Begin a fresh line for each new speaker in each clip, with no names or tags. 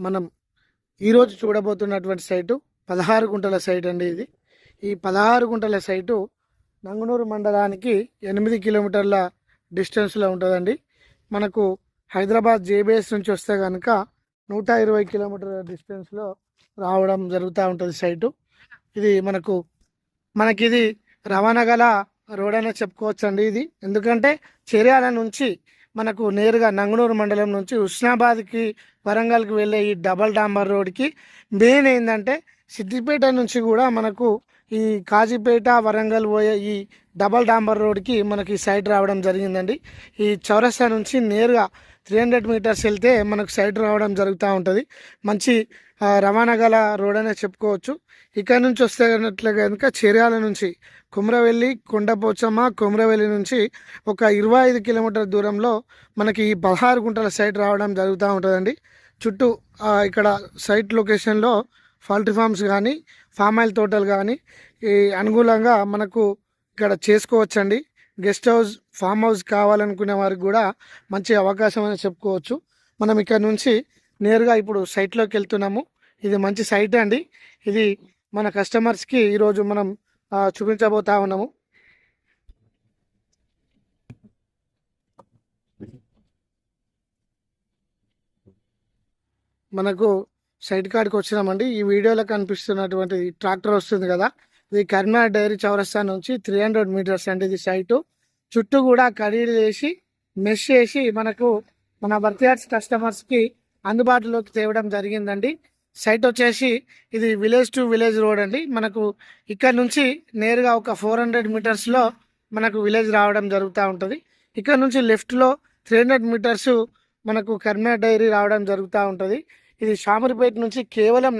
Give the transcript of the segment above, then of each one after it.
మనం ఈరోజు చూడబోతున్నటువంటి సైటు 16 గుంటల సైట్ అండి. ఈ 16 గుంటల సైటు నంగునూరు మండలానికి 8 కిలోమీటర్ల డిస్టెన్స్లో ఉంటుందండి. మనకు హైదరాబాద్ జేబీఎస్ నుంచి వస్తే కనుక 120 కిలోమీటర్ల డిస్టెన్స్లో రావడం జరుగుతూ ఉంటుంది సైటు. ఇది మనకిది రవాణా గల రోడ్ అనే చెప్పుకోవచ్చు అండి. ఇది ఎందుకంటే చెర్యాల నుంచి మనకు నేరుగా నంగునూరు మండలం నుంచి హుస్నాబాద్కి వరంగల్కి వెళ్ళే ఈ డబల్ డాంబర్ రోడ్కి మెయిన్ ఏంటంటే సిద్దిపేట నుంచి కూడా మనకు ఈ కాజీపేట వరంగల్ పోయే ఈ డబల్ డాంబర్ రోడ్కి మనకి సైడ్ రావడం జరిగిందండి. ఈ చౌరస్తా నుంచి నేరుగా 300 మీటర్స్ వెళ్తే మనకు సైడ్ రావడం జరుగుతూ ఉంటుంది. మంచి రవాణా గల రోడ్ అనే చెప్పుకోవచ్చు. ఇక్కడ నుంచి వస్తే కనుక చెర్యాల నుంచి కుమ్రవెల్లి, కొండపోచమ్మ, కుమ్రవెల్లి నుంచి ఒక 25 కిలోమీటర్ల దూరంలో మనకి ఈ 16 గుంటల సైట్ రావడం జరుగుతూ ఉంటుందండి. చుట్టూ ఇక్కడ సైట్ లొకేషన్లో పౌల్ట్రీ ఫార్మ్స్ కానీ ఫామ్ ఆయిల్ తోటలు కానీ ఈ అనుకూలంగా మనకు ఇక్కడ చేసుకోవచ్చండి. గెస్ట్ హౌస్, ఫామ్ హౌస్ కావాలనుకునే వారికి కూడా మంచి అవకాశం అని చెప్పుకోవచ్చు. మనం ఇక్కడ నుంచి నేరుగా ఇప్పుడు సైట్లోకి వెళ్తున్నాము. ఇది మంచి సైట్ అండి. ఇది మన కస్టమర్స్కి ఈరోజు మనం చూపించబోతా ఉన్నాము. మనకు సైట్ కాడికి వచ్చినామండి. ఈ వీడియోలో కనిపిస్తున్నటువంటి ట్రాక్టర్ వస్తుంది కదా, ఇది కరీంనగర్ డైరీ చౌరస్తా నుంచి 300 మీటర్స్ అండి. ఇది సైటు చుట్టూ కూడా కడీలు వేసి మెష్ చేసి మనకు మన బర్త్యార్డ్స్ కస్టమర్స్కి అందుబాటులోకి తేవడం జరిగిందండి. సైట్ వచ్చేసి ఇది విలేజ్ టు విలేజ్ రోడ్ అండి. మనకు ఇక్కడ నుంచి నేరుగా ఒక 400 మీటర్స్లో మనకు విలేజ్ రావడం జరుగుతూ ఉంటుంది. ఇక్కడ నుంచి లెఫ్ట్లో 300 మీటర్స్ మనకు కరీంనగర్ డైరీ రావడం జరుగుతూ ఉంటుంది. ఇది షామీర్పేట నుంచి కేవలం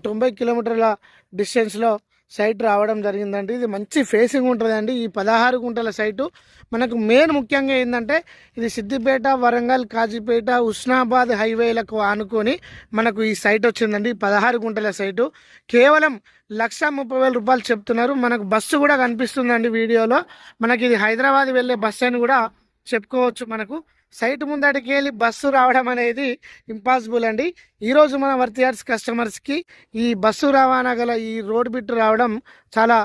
90 కిలోమీటర్ల డిస్టెన్స్లో సైట్ రావడం జరిగిందండి. ఇది మంచి ఫేసింగ్ ఉంటుందండి. ఈ 16 గుంటల సైటు మనకు మెయిన్ ముఖ్యంగా ఏంటంటే ఇది సిద్దిపేట, వరంగల్, కాజీపేట, హుస్నాబాద్ హైవేలకు ఆనుకొని మనకు ఈ సైట్ వచ్చిందండి. 16 గుంటల సైటు కేవలం 1,30,000 చెప్తున్నారు. మనకు బస్సు కూడా కనిపిస్తుందండి వీడియోలో. మనకి ఇది హైదరాబాద్ వెళ్ళే బస్సు అని కూడా చెప్పుకోవచ్చు. మనకు సైట్ ముందటికి వెళ్ళి బస్సు రావడం అనేది ఇంపాసిబుల్ అండి. ఈరోజు మన వర్తియార్డ్స్ కస్టమర్స్కి ఈ బస్సు రవాణా గల ఈ రోడ్ బిట్ రావడం చాలా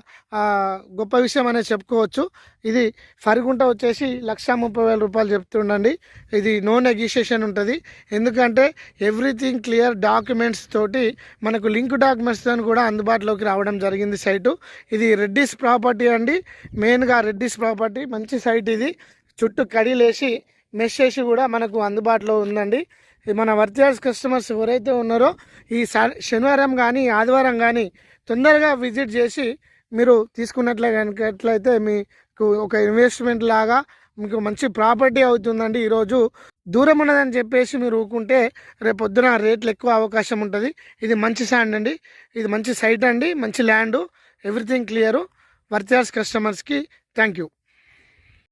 గొప్ప విషయం అనేది చెప్పుకోవచ్చు. ఇది ఫరిగుంట వచ్చేసి 1,30,000 చెప్తుండండి. ఇది నో నెగోషియేషన్ ఉంటుంది. ఎందుకంటే ఎవ్రీథింగ్ క్లియర్ డాక్యుమెంట్స్ తోటి మనకు లింక్ డాక్యుమెంట్స్తో కూడా అందుబాటులోకి రావడం జరిగింది సైటు. ఇది రెడ్డిస్ ప్రాపర్టీ అండి. మెయిన్గా రెడ్డిస్ ప్రాపర్టీ మంచి సైట్. ఇది చుట్టూ కడీలేసి మెష్ చేసి కూడా మనకు అందుబాటులో ఉందండి. మన వర్తియార్డ్స్ కస్టమర్స్ ఎవరైతే ఉన్నారో ఈ శనివారం కానీ ఆదివారం కానీ తొందరగా విజిట్ చేసి మీరు తీసుకున్నట్లయితే మీకు ఒక ఇన్వెస్ట్మెంట్ లాగా మీకు మంచి ప్రాపర్టీ అవుతుందండి. ఈరోజు దూరం ఉన్నదని చెప్పేసి మీరు ఊరుకుంటే రేపు పొద్దున రేట్లు ఎక్కువ అవకాశం ఉంటుంది. ఇది మంచి శాండ్ అండి. ఇది మంచి సైట్ అండి. మంచి ల్యాండు, ఎవ్రీథింగ్ క్లియరు. వర్తియార్డ్స్ కస్టమర్స్కి థ్యాంక్ యూ.